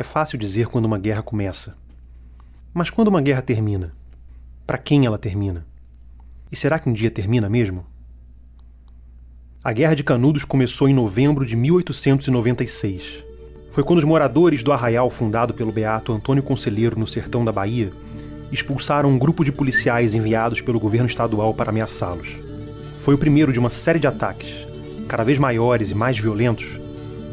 É fácil dizer quando uma guerra começa. Mas quando uma guerra termina? Para quem ela termina? E será que um dia termina mesmo? A Guerra de Canudos começou em novembro de 1896. Foi quando os moradores do arraial fundado pelo beato Antônio Conselheiro no sertão da Bahia expulsaram um grupo de policiais enviados pelo governo estadual para ameaçá-los. Foi o primeiro de uma série de ataques, cada vez maiores e mais violentos,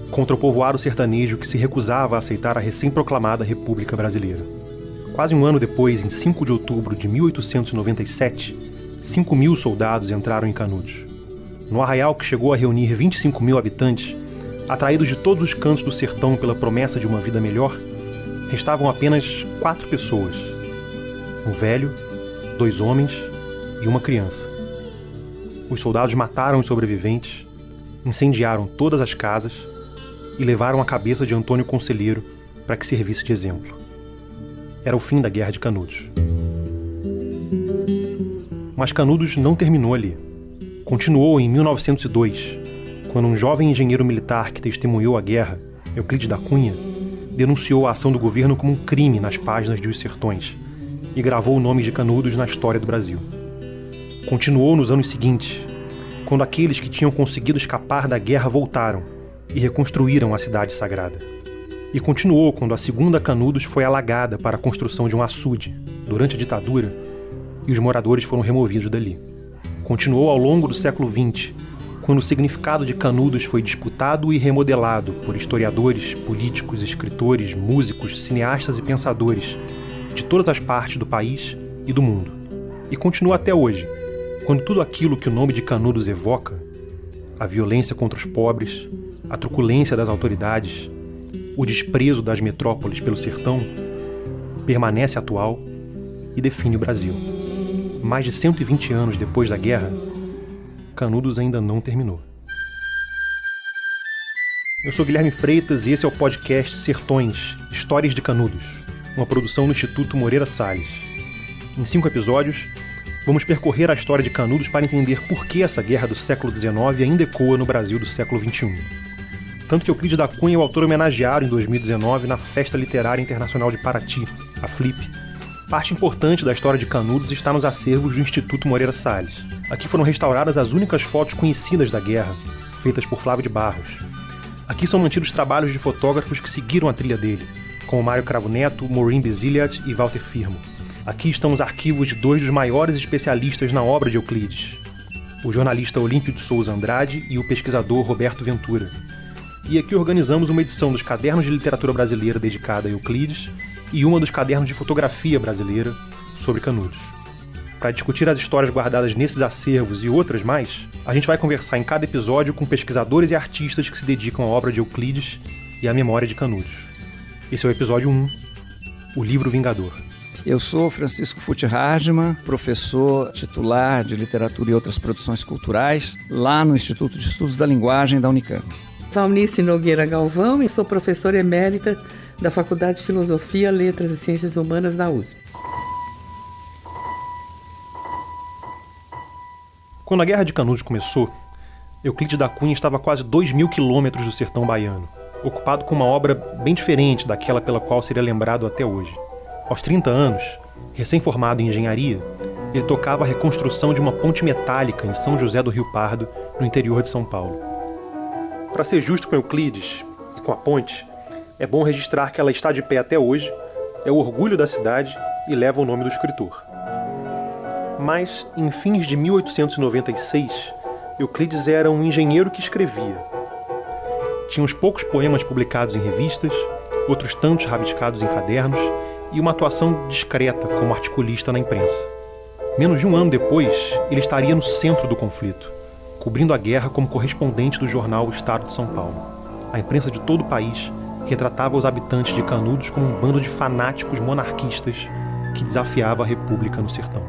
contra o povoado sertanejo que se recusava a aceitar a recém-proclamada República Brasileira. Quase um ano depois, em 5 de outubro de 1897, 5.000 soldados entraram em Canudos. No arraial que chegou a reunir 25.000 habitantes, atraídos de todos os cantos do sertão pela promessa de uma vida melhor, restavam apenas 4 pessoas: um velho, 2 homens e uma criança. Os soldados mataram os sobreviventes, incendiaram todas as casas e levaram a cabeça de Antônio Conselheiro para que servisse de exemplo. Era o fim da Guerra de Canudos. Mas Canudos não terminou ali. Continuou em 1902, quando um jovem engenheiro militar que testemunhou a guerra, Euclides da Cunha, denunciou a ação do governo como um crime nas páginas de Os Sertões e gravou o nome de Canudos na história do Brasil. Continuou nos anos seguintes, quando aqueles que tinham conseguido escapar da guerra voltaram e reconstruíram a cidade sagrada. E continuou quando a segunda Canudos foi alagada para a construção de um açude, durante a ditadura, e os moradores foram removidos dali. Continuou ao longo do século XX, quando o significado de Canudos foi disputado e remodelado por historiadores, políticos, escritores, músicos, cineastas e pensadores de todas as partes do país e do mundo. E continua até hoje, quando tudo aquilo que o nome de Canudos evoca, a violência contra os pobres, a truculência das autoridades, o desprezo das metrópoles pelo sertão, permanece atual e define o Brasil. Mais de 120 anos depois da guerra, Canudos ainda não terminou. Eu sou Guilherme Freitas e esse é o podcast Sertões, Histórias de Canudos, uma produção do Instituto Moreira Salles. Em 5 episódios, vamos percorrer a história de Canudos para entender por que essa guerra do século XIX ainda ecoa no Brasil do século XXI. Tanto que Euclides da Cunha é o autor homenageado em 2019 na Festa Literária Internacional de Paraty, a FLIP. Parte importante da história de Canudos está nos acervos do Instituto Moreira Salles. Aqui foram restauradas as únicas fotos conhecidas da guerra, feitas por Flávio de Barros. Aqui são mantidos trabalhos de fotógrafos que seguiram a trilha dele, como Mário Cravo Neto, Maureen Basiliat e Walter Firmo. Aqui estão os arquivos de 2 dos maiores especialistas na obra de Euclides, o jornalista Olímpio de Souza Andrade e o pesquisador Roberto Ventura. E aqui organizamos uma edição dos Cadernos de Literatura Brasileira dedicada a Euclides e uma dos Cadernos de Fotografia Brasileira sobre Canudos. Para discutir as histórias guardadas nesses acervos e outras mais, a gente vai conversar em cada episódio com pesquisadores e artistas que se dedicam à obra de Euclides e à memória de Canudos. Esse é o episódio 1, O Livro Vingador. Eu sou Francisco Futi Hardman, professor titular de Literatura e Outras Produções Culturais, lá no Instituto de Estudos da Linguagem da Unicamp. Valnice Nogueira Galvão e sou professora emérita da Faculdade de Filosofia, Letras e Ciências Humanas da USP. Quando a Guerra de Canudos começou, Euclides da Cunha estava a quase 2.000 quilômetros do sertão baiano, ocupado com uma obra bem diferente daquela pela qual seria lembrado até hoje. Aos 30 anos, recém-formado em engenharia, ele tocava a reconstrução de uma ponte metálica em São José do Rio Pardo, no interior de São Paulo. Para ser justo com Euclides e com a ponte, é bom registrar que ela está de pé até hoje, é o orgulho da cidade e leva o nome do escritor. Mas, em fins de 1896, Euclides era um engenheiro que escrevia. Tinha uns poucos poemas publicados em revistas, outros tantos rabiscados em cadernos e uma atuação discreta como articulista na imprensa. Menos de um ano depois, ele estaria no centro do conflito, cobrindo a guerra como correspondente do jornal O Estado de São Paulo. A imprensa de todo o país retratava os habitantes de Canudos como um bando de fanáticos monarquistas que desafiava a república no sertão.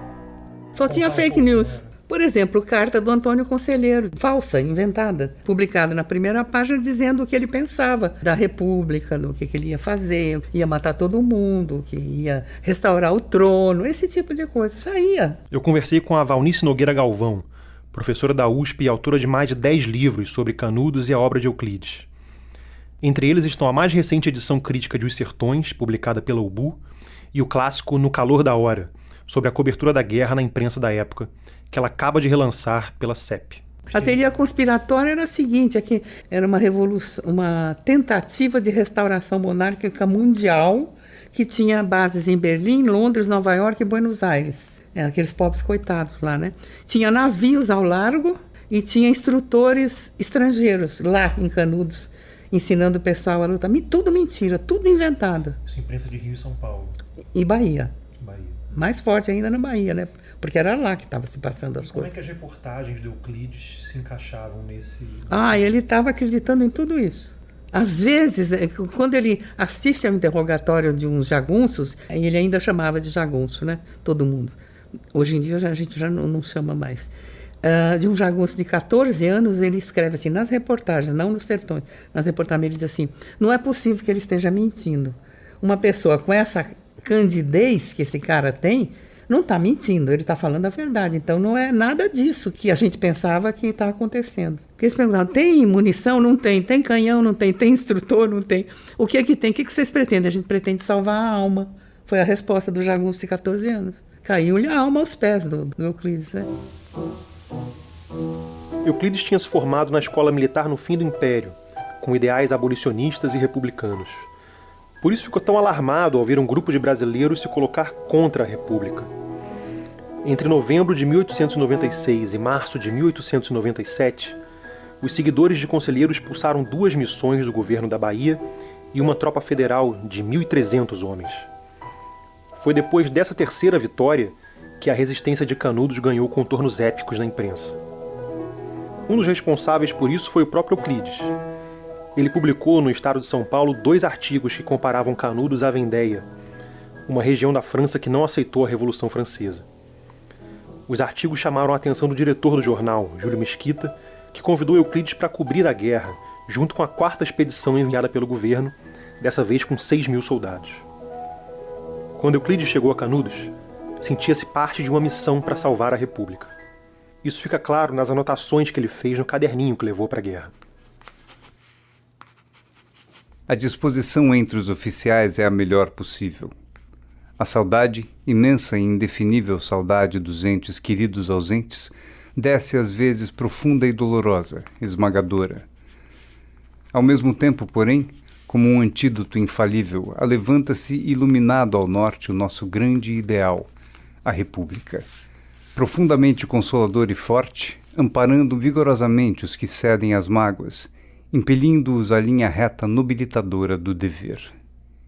Só tinha fake news. Por exemplo, carta do Antônio Conselheiro, falsa, inventada, publicada na primeira página dizendo o que ele pensava da república, do que ele ia fazer, ia matar todo mundo, que ia restaurar o trono, esse tipo de coisa. Saía. Eu conversei com a Valnice Nogueira Galvão, professora da USP e autora de mais de 10 livros sobre Canudos e a obra de Euclides. Entre eles estão a mais recente edição crítica de Os Sertões, publicada pela Ubu, e o clássico No Calor da Hora, sobre a cobertura da guerra na imprensa da época, que ela acaba de relançar pela CEP. A teoria conspiratória era a seguinte, é que era uma revolução, uma tentativa de restauração monárquica mundial que tinha bases em Berlim, Londres, Nova York e Buenos Aires. Aqueles pobres coitados lá, né? Tinha navios ao largo e tinha instrutores estrangeiros lá em Canudos, ensinando o pessoal a lutar. Tudo mentira, tudo inventado. Isso, imprensa de Rio e São Paulo. E Bahia. Bahia. Mais forte ainda na Bahia, né? Porque era lá que estava se passando as coisas. Como é que as reportagens de Euclides se encaixavam nesse... Ele estava acreditando em tudo isso. Às vezes, quando ele assiste ao interrogatório de uns jagunços, ele ainda chamava de jagunço, né? Todo mundo. Hoje em dia a gente já não chama mais. De um jagunço de 14 anos, ele escreve assim, nas reportagens, não nos sertões, nas reportagens ele diz assim, não é possível que ele esteja mentindo. Uma pessoa com essa candidez que esse cara tem, não está mentindo, ele está falando a verdade. Então não é nada disso que a gente pensava que está acontecendo. Porque eles perguntavam, tem munição? Não tem. Tem canhão? Não tem. Tem instrutor? Não tem. O que é que tem? O que vocês pretendem? A gente pretende salvar a alma. Foi a resposta do jagunço de 14 anos. Caiu-lhe a alma aos pés do Euclides, né? Euclides tinha se formado na escola militar no fim do Império, com ideais abolicionistas e republicanos. Por isso ficou tão alarmado ao ver um grupo de brasileiros se colocar contra a República. Entre novembro de 1896 e março de 1897, os seguidores de Conselheiro expulsaram 2 missões do governo da Bahia e uma tropa federal de 1.300 homens. Foi depois dessa terceira vitória que a resistência de Canudos ganhou contornos épicos na imprensa. Um dos responsáveis por isso foi o próprio Euclides. Ele publicou no estado de São Paulo 2 artigos que comparavam Canudos à Vendéia, uma região da França que não aceitou a Revolução Francesa. Os artigos chamaram a atenção do diretor do jornal, Júlio Mesquita, que convidou Euclides para cobrir a guerra, junto com a 4ª expedição enviada pelo governo, dessa vez com 6.000 soldados. Quando Euclides chegou a Canudos, sentia-se parte de uma missão para salvar a República. Isso fica claro nas anotações que ele fez no caderninho que levou para a guerra. A disposição entre os oficiais é a melhor possível. A saudade, imensa e indefinível saudade dos entes queridos ausentes, desce às vezes profunda e dolorosa, esmagadora. Ao mesmo tempo, porém, como um antídoto infalível, alevanta-se iluminado ao norte o nosso grande ideal, a República. Profundamente consolador e forte, amparando vigorosamente os que cedem às mágoas, impelindo-os à linha reta nobilitadora do dever.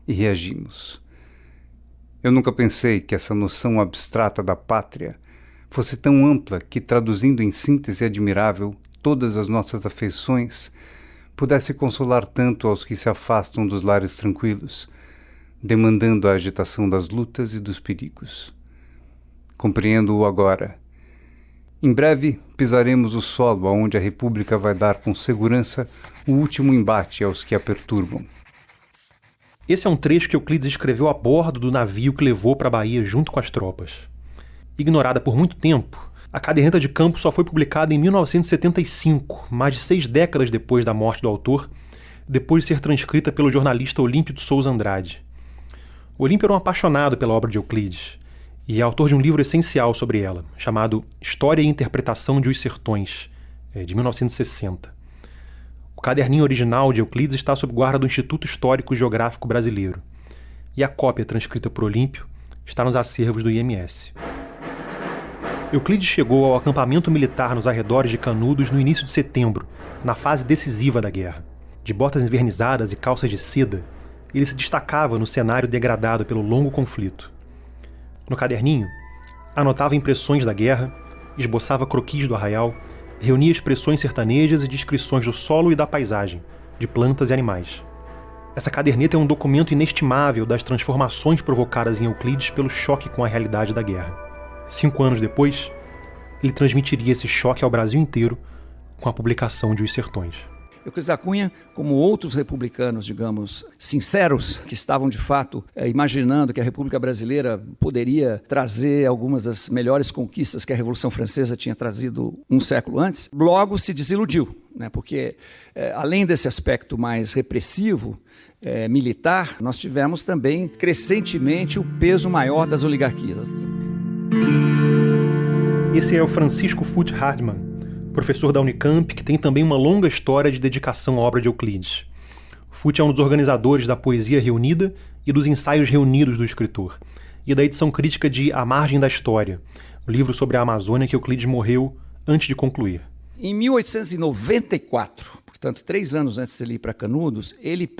E reagimos. Eu nunca pensei que essa noção abstrata da pátria fosse tão ampla que, traduzindo em síntese admirável todas as nossas afeições, pudesse consolar tanto aos que se afastam dos lares tranquilos, demandando a agitação das lutas e dos perigos. Compreendo-o agora. Em breve, pisaremos o solo aonde a República vai dar com segurança o último embate aos que a perturbam. Esse é um trecho que Euclides escreveu a bordo do navio que levou para a Bahia junto com as tropas. Ignorada por muito tempo, a caderneta de campo só foi publicada em 1975, mais de 6 décadas depois da morte do autor, depois de ser transcrita pelo jornalista Olímpio de Souza Andrade. Olímpio era um apaixonado pela obra de Euclides, e é autor de um livro essencial sobre ela, chamado História e Interpretação de Os Sertões, de 1960. O caderninho original de Euclides está sob guarda do Instituto Histórico e Geográfico Brasileiro, e a cópia transcrita por Olímpio está nos acervos do IMS. Euclides chegou ao acampamento militar nos arredores de Canudos no início de setembro, na fase decisiva da guerra. De botas envernizadas e calças de seda, ele se destacava no cenário degradado pelo longo conflito. No caderninho, anotava impressões da guerra, esboçava croquis do arraial, reunia expressões sertanejas e descrições do solo e da paisagem, de plantas e animais. Essa caderneta é um documento inestimável das transformações provocadas em Euclides pelo choque com a realidade da guerra. 5 anos depois, ele transmitiria esse choque ao Brasil inteiro com a publicação de Os Sertões. Euclides da Cunha, como outros republicanos, digamos, sinceros, que estavam de fato imaginando que a República Brasileira poderia trazer algumas das melhores conquistas que a Revolução Francesa tinha trazido um século antes, logo se desiludiu, né? Porque além desse aspecto mais repressivo, militar, nós tivemos também crescentemente o peso maior das oligarquias. Esse é o Francisco Fut Hardman, professor da Unicamp, que tem também uma longa história de dedicação à obra de Euclides. Fut é um dos organizadores da Poesia Reunida e dos Ensaios Reunidos do escritor, e da edição crítica de A Margem da História, o livro sobre a Amazônia que Euclides morreu antes de concluir. Em 1894, portanto 3 anos antes de ele ir para Canudos, ele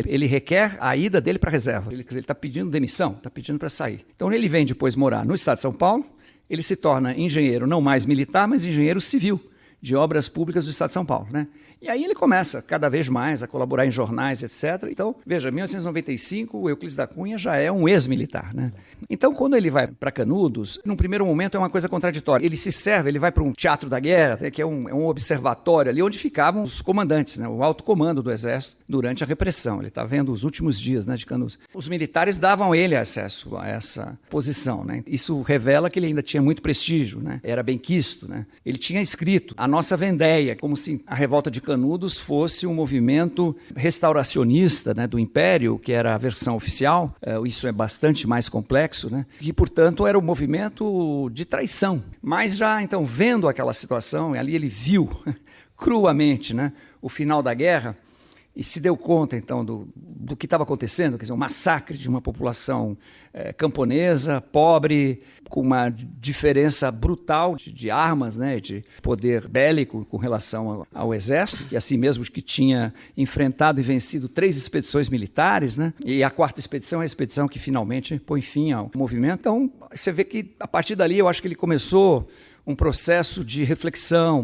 ele requer a ida dele para a reserva. Ele está pedindo demissão, está pedindo para sair. Então ele vem depois morar no estado de São Paulo, ele se torna engenheiro não mais militar, mas engenheiro civil de obras públicas do estado de São Paulo, né? E aí ele começa cada vez mais a colaborar em jornais, etc. Então, veja, em 1895, o Euclides da Cunha já é um ex-militar, né? Então, quando ele vai para Canudos, num primeiro momento é uma coisa contraditória. Ele vai para um teatro da guerra, que é um observatório ali onde ficavam os comandantes, né? O alto comando do exército durante a repressão. Ele está vendo os últimos dias, né, de Canudos. Os militares davam a ele acesso a essa posição, né? Isso revela que ele ainda tinha muito prestígio, né? Era benquisto, né? Ele tinha escrito A Nossa Vendéia, como se a revolta de Canudos fosse um movimento restauracionista, né, do Império, que era a versão oficial. Isso é bastante mais complexo, né? E, portanto, era um movimento de traição. Mas já, então, vendo aquela situação, ali ele viu cruamente, né, o final da guerra e se deu conta, então, do que estava acontecendo, quer dizer, um massacre de uma população camponesa, pobre, com uma diferença brutal de armas, né, de poder bélico com relação ao exército, que assim mesmo que tinha enfrentado e vencido 3 expedições militares, né, e a 4ª expedição é a expedição que finalmente põe fim ao movimento. Então, você vê que, a partir dali, eu acho que ele começou um processo de reflexão,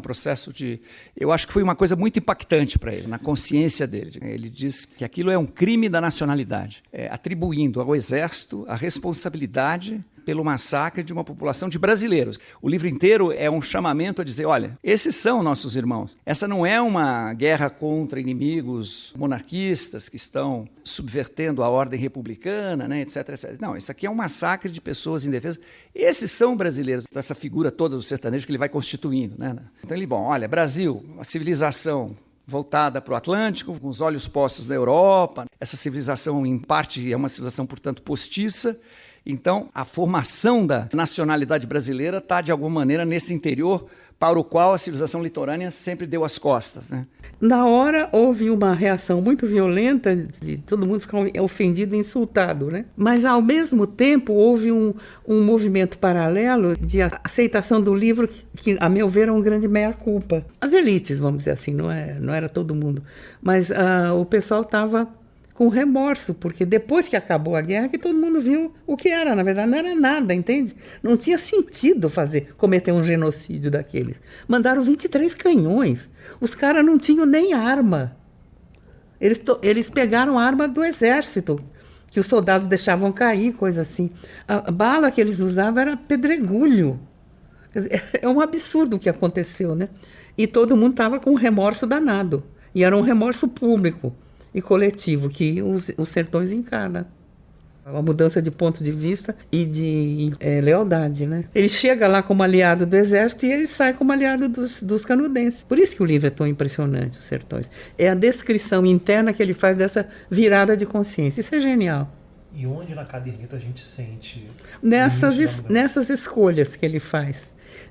eu acho que foi uma coisa muito impactante para ele, na consciência dele. Ele diz que aquilo é um crime da nacionalidade, atribuindo ao exército a responsabilidade pelo massacre de uma população de brasileiros. O livro inteiro é um chamamento a dizer, olha, esses são nossos irmãos. Essa não é uma guerra contra inimigos monarquistas que estão subvertendo a ordem republicana, né, etc, etc. Não, isso aqui é um massacre de pessoas indefesas. Esses são brasileiros, essa figura toda do sertanejo que ele vai constituindo, né? Então ele, olha, Brasil, uma civilização voltada para o Atlântico, com os olhos postos na Europa. Essa civilização, em parte, é uma civilização, portanto, postiça. Então, a formação da nacionalidade brasileira está, de alguma maneira, nesse interior para o qual a civilização litorânea sempre deu as costas, né? Na hora, houve uma reação muito violenta de todo mundo ficar ofendido e insultado, né? Mas, ao mesmo tempo, houve um movimento paralelo de aceitação do livro que, a meu ver, é um grande meia-culpa. As elites, vamos dizer assim, não era todo mundo. Mas o pessoal estava com remorso, porque depois que acabou a guerra, que todo mundo viu o que era. Na verdade, não era nada, entende? Não tinha sentido cometer um genocídio daqueles. Mandaram 23 canhões. Os caras não tinham nem arma. Eles pegaram a arma do exército, que os soldados deixavam cair, coisa assim. A bala que eles usavam era pedregulho. Quer dizer, é um absurdo o que aconteceu, né? E todo mundo estava com um remorso danado. E era um remorso público e coletivo que os sertões encarnam. Uma mudança de ponto de vista e de lealdade, né? Ele chega lá como aliado do exército e ele sai como aliado dos canudenses. Por isso que o livro é tão impressionante, Os Sertões. É a descrição interna que ele faz dessa virada de consciência. Isso é genial. E onde na caderneta a gente sente? Nessas escolhas que ele faz,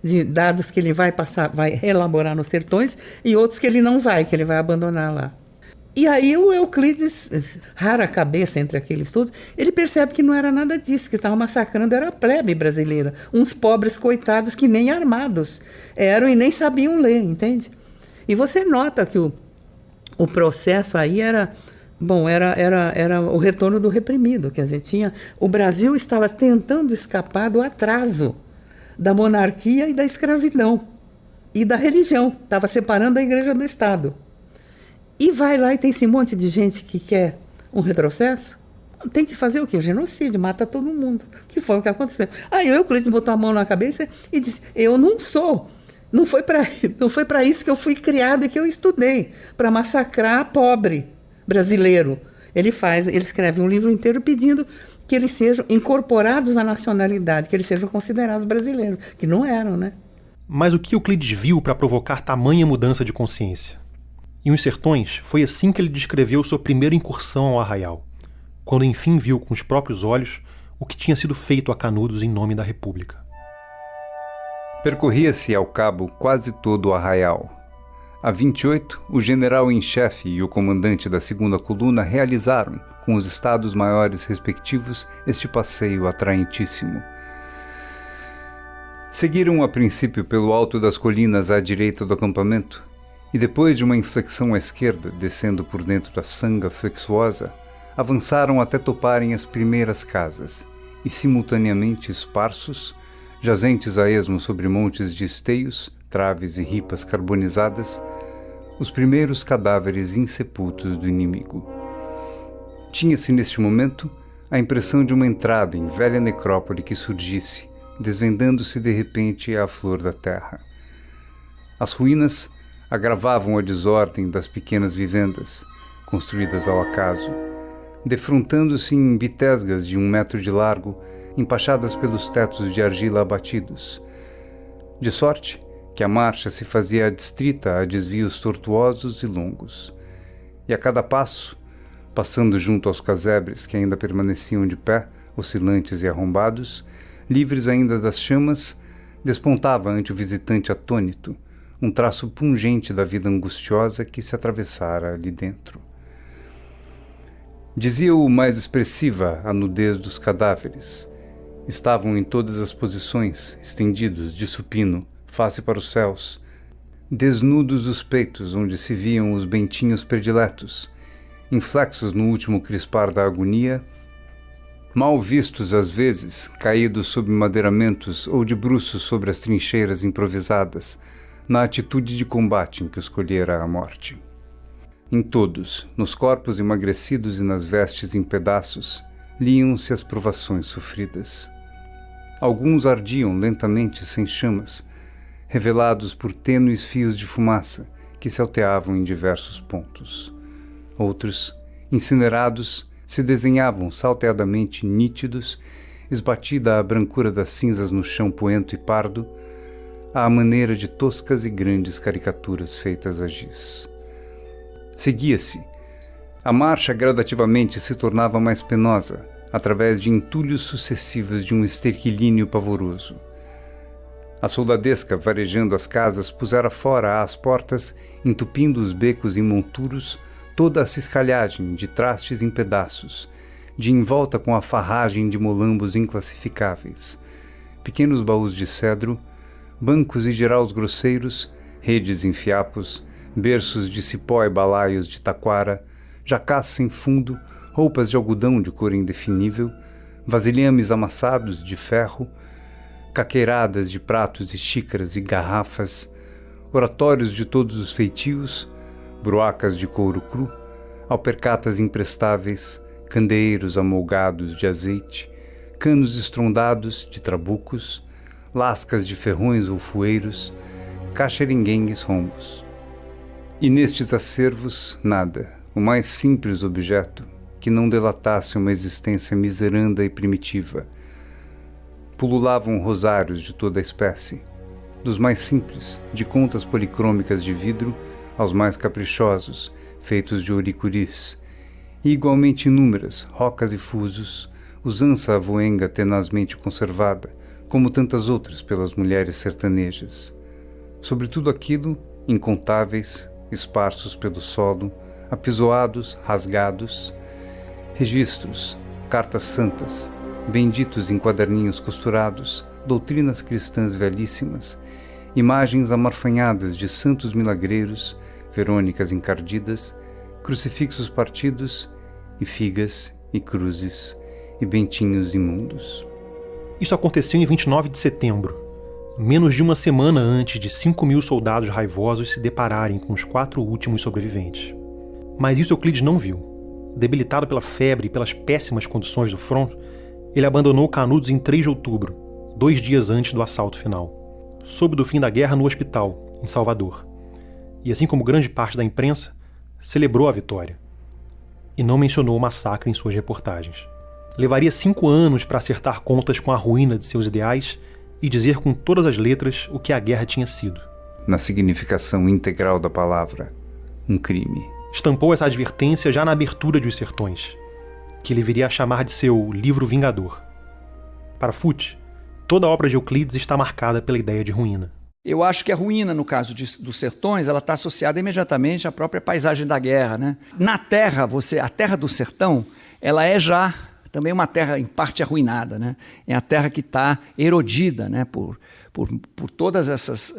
de dados que ele vai reelaborar nos sertões e outros que ele não vai, que ele vai abandonar lá. E aí o Euclides, rara cabeça entre aqueles todos, ele percebe que não era nada disso, que estava massacrando era a plebe brasileira, uns pobres coitados que nem armados eram e nem sabiam ler, entende? E você nota que o processo aí era o retorno do reprimido, quer dizer, o Brasil estava tentando escapar do atraso da monarquia e da escravidão e da religião, estava separando a igreja do Estado. E vai lá e tem esse monte de gente que quer um retrocesso. Tem que fazer o quê? O genocídio, mata todo mundo. Que foi o que aconteceu. Aí o Euclides botou a mão na cabeça e disse, eu não sou Não foi para isso que eu fui criado e que eu estudei, para massacrar pobre brasileiro. Ele escreve um livro inteiro pedindo que eles sejam incorporados à nacionalidade, que eles sejam considerados brasileiros, que não eram, né? Mas o que Euclides viu para provocar tamanha mudança de consciência? Em Os Sertões, foi assim que ele descreveu sua primeira incursão ao Arraial, quando enfim viu com os próprios olhos o que tinha sido feito a Canudos em nome da República. Percorria-se ao cabo quase todo o Arraial. A 28, o general em chefe e o comandante da 2ª coluna realizaram, com os estados-maiores respectivos, este passeio atraentíssimo. Seguiram a princípio pelo alto das colinas à direita do acampamento, e depois de uma inflexão à esquerda, descendo por dentro da sanga flexuosa, avançaram até toparem as primeiras casas, e simultaneamente esparsos, jazentes a esmo sobre montes de esteios, traves e ripas carbonizadas, os primeiros cadáveres insepultos do inimigo. Tinha-se neste momento a impressão de uma entrada em velha necrópole que surgisse, desvendando-se de repente à flor da terra. As ruínas agravavam a desordem das pequenas vivendas, construídas ao acaso, defrontando-se em bitesgas de 1 metro de largo, empachadas pelos tetos de argila abatidos, de sorte que a marcha se fazia adstrita a desvios tortuosos e longos, e a cada passo, passando junto aos casebres que ainda permaneciam de pé, oscilantes e arrombados, livres ainda das chamas, despontava ante o visitante atônito um traço pungente da vida angustiosa que se atravessara ali dentro. Dizia-o mais expressiva a nudez dos cadáveres. Estavam em todas as posições, estendidos, de supino, face para os céus, desnudos os peitos onde se viam os bentinhos prediletos, inflexos no último crispar da agonia, mal vistos às vezes, caídos sob madeiramentos ou de bruços sobre as trincheiras improvisadas, na atitude de combate em que escolhera a morte. Em todos, nos corpos emagrecidos e nas vestes em pedaços, liam-se as provações sofridas. Alguns ardiam lentamente sem chamas, revelados por tênues fios de fumaça que se alteavam em diversos pontos. Outros, incinerados, se desenhavam salteadamente nítidos, esbatida a brancura das cinzas no chão poento e pardo, à maneira de toscas e grandes caricaturas feitas a giz. Seguia-se. A marcha gradativamente se tornava mais penosa, através de entulhos sucessivos de um esterquilínio pavoroso. A soldadesca, varejando as casas, pusera fora às portas, entupindo os becos e monturos, toda a ciscalhagem de trastes em pedaços, de envolta com a farragem de molambos inclassificáveis, pequenos baús de cedro, bancos e giraus grosseiros, redes em fiapos, berços de cipó e balaios de taquara, jacás sem fundo, roupas de algodão de cor indefinível, vasilhames amassados de ferro, caqueiradas de pratos e xícaras e garrafas, oratórios de todos os feitios, broacas de couro cru, alpercatas imprestáveis, candeeiros amolgados de azeite, canos estrondados de trabucos, lascas de ferrões ou fueiros, caxeringuengues rombos. E nestes acervos, nada, o mais simples objeto, que não delatasse uma existência miseranda e primitiva. Pululavam rosários de toda a espécie, dos mais simples, de contas policrômicas de vidro, aos mais caprichosos, feitos de oricuris, e igualmente inúmeras, rocas e fusos, usança avoenga tenazmente conservada, como tantas outras pelas mulheres sertanejas. Sobre tudo aquilo, incontáveis, esparsos pelo solo, apisoados, rasgados, registros, cartas santas, benditos em quaderninhos costurados, doutrinas cristãs velhíssimas, imagens amarfanhadas de santos milagreiros, verônicas encardidas, crucifixos partidos, e figas, e cruzes, e bentinhos imundos. Isso aconteceu em 29 de setembro, menos de uma semana antes de 5.000 soldados raivosos se depararem com os 4 últimos sobreviventes. Mas isso Euclides não viu. Debilitado pela febre e pelas péssimas condições do front, ele abandonou Canudos em 3 de outubro, 2 dias antes do assalto final. soube do fim da guerra no hospital, em Salvador. E assim como grande parte da imprensa, celebrou a vitória. E não mencionou o massacre em suas reportagens. Levaria 5 anos para acertar contas com a ruína de seus ideais e dizer com todas as letras o que a guerra tinha sido. Na significação integral da palavra, um crime. Estampou essa advertência já na abertura de Os Sertões, que ele viria a chamar de seu livro vingador. Para Foote, toda a obra de Euclides está marcada pela ideia de ruína. Eu acho que a ruína, no caso dos sertões, ela está associada imediatamente à própria paisagem da guerra, né? Na terra, a terra do sertão, ela é já também uma terra em parte arruinada, né? É a terra que está erodida, né? por todas essas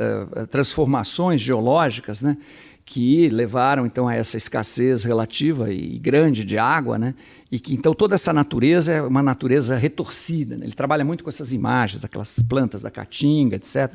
transformações geológicas, né? Que levaram então a essa escassez relativa e grande de água, né? E que então toda essa natureza é uma natureza retorcida, né? Ele trabalha muito com essas imagens, aquelas plantas da caatinga, etc.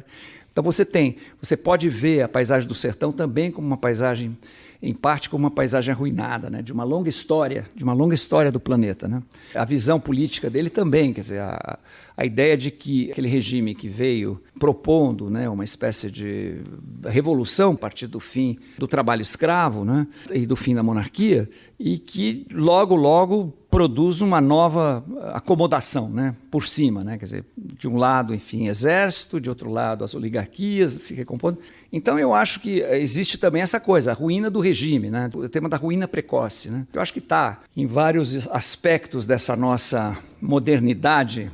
Então você pode ver a paisagem do sertão também como uma paisagem, em parte como uma paisagem arruinada, né? de uma longa história do planeta, né? A visão política dele também, quer dizer, a ideia de que aquele regime que veio propondo, né, uma espécie de revolução a partir do fim do trabalho escravo, né, e do fim da monarquia, e que logo produz uma nova acomodação, né, por cima, né, quer dizer, de um lado, enfim, exército, de outro lado as oligarquias se recompondo. Então eu acho que existe também essa coisa, a ruína do regime, né, o tema da ruína precoce, né. Eu acho que está em vários aspectos dessa nossa modernidade.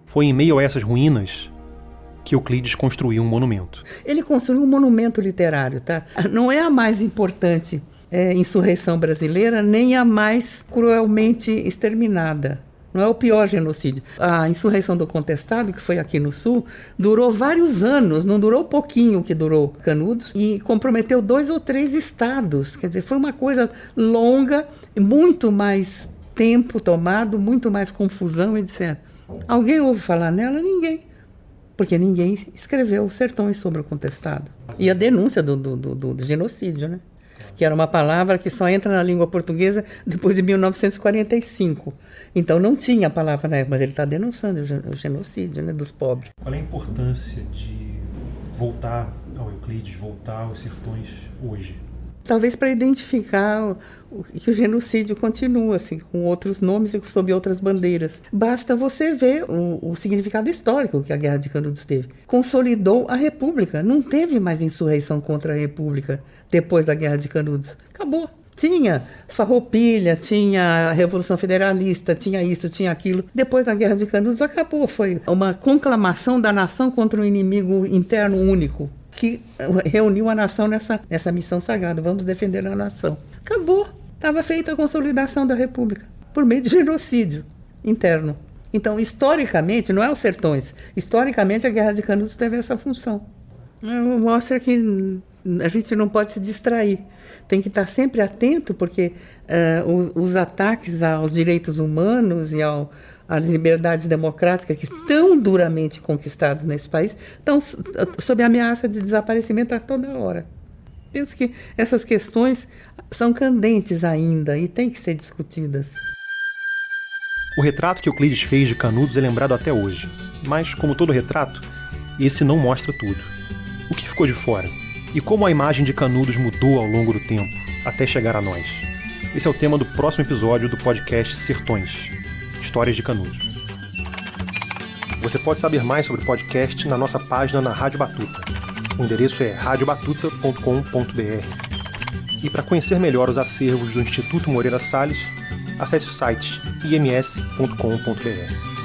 Foi em meio a essas ruínas que Euclides construiu um monumento. Ele construiu um monumento literário, tá? Não é a mais importante insurreição brasileira, nem a mais cruelmente exterminada. Não é o pior genocídio. A insurreição do Contestado, que foi aqui no Sul, durou vários anos, não durou pouquinho que durou Canudos, e comprometeu 2 ou 3 estados. Quer dizer, foi uma coisa longa, muito mais tempo tomado, muito mais confusão, etc. Alguém ouve falar nela? Ninguém. Porque ninguém escreveu Sertões sobre o Contestado. E a denúncia do genocídio, né? Que era uma palavra que só entra na língua portuguesa depois de 1945. Então não tinha a palavra na época, mas ele está denunciando o genocídio, né, dos pobres. Qual é a importância de voltar ao Euclides, voltar aos Sertões hoje? Talvez para identificar que o genocídio continua, assim, com outros nomes e sob outras bandeiras. Basta você ver o significado histórico que a Guerra de Canudos teve. Consolidou a República. Não teve mais insurreição contra a República depois da Guerra de Canudos. Acabou. Tinha Farroupilha, tinha a Revolução Federalista, tinha isso, tinha aquilo. Depois da Guerra de Canudos acabou. Foi uma conclamação da nação contra um inimigo interno único, que reuniu a nação nessa missão sagrada. Vamos defender a nação. Acabou. Estava feita a consolidação da República por meio de genocídio interno. Então, historicamente, não é os sertões. Historicamente, a Guerra de Canudos teve essa função. Mostra que a gente não pode se distrair. Tem que estar sempre atento, porque os ataques aos direitos humanos e às liberdades democráticas que estão duramente conquistados nesse país estão sob ameaça de desaparecimento a toda hora. Penso que essas questões são candentes ainda e têm que ser discutidas. O retrato que Euclides fez de Canudos é lembrado até hoje, mas, como todo retrato, esse não mostra tudo. O que ficou de fora? E como a imagem de Canudos mudou ao longo do tempo, até chegar a nós? Esse é o tema do próximo episódio do podcast Sertões, Histórias de Canudos. Você pode saber mais sobre o podcast na nossa página na Rádio Batuta. O endereço é radiobatuta.com.br. E para conhecer melhor os acervos do Instituto Moreira Salles, acesse o site ims.com.br.